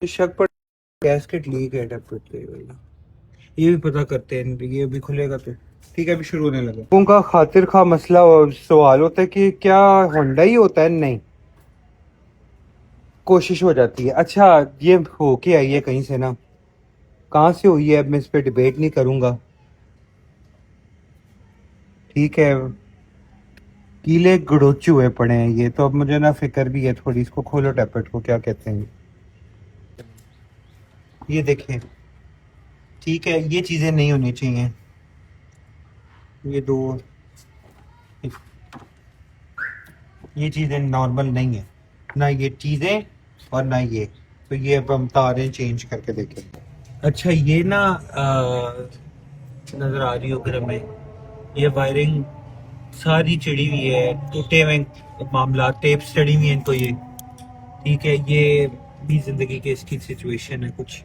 शक पर gasket leak है डेफिनेटली वाला। ये भी पता करते हैं, ये भी खुलेगा तो ठीक है। अभी शुरू होने लगा। लोगों का खातिर खा मसला और सवाल होता है कि क्या होंडा ही होता है? नहीं, कोशिश हो जाती है। अच्छा, ये हो के आई है कहीं से ना, कहाँ से हुई है अब मैं इस पे डिबेट नहीं करूंगा, ठीक है। कीले गड़ोचे हुए पड़े हैं ये तो, अब मुझे ना फिक्र भी है थोड़ी। इसको खोलो टैपेट को, क्या कहते हैं ये देखें, ठीक है। ये चीजें नहीं होनी चाहिए, ये दो, ये चीजें नॉर्मल नहीं है ना, ये चीजें और ना ये। तो ये अब हम तारें चेंज करके देखेंगे। अच्छा, ये ना नजर आ रही होगी हमें, ये वायरिंग सारी चिड़ी हुई है, टूटे हुए मामला, टेप चढ़ी हुई है इनको ये, ठीक है। ये भी जिंदगी के इसकी सिचुएशन है कुछ।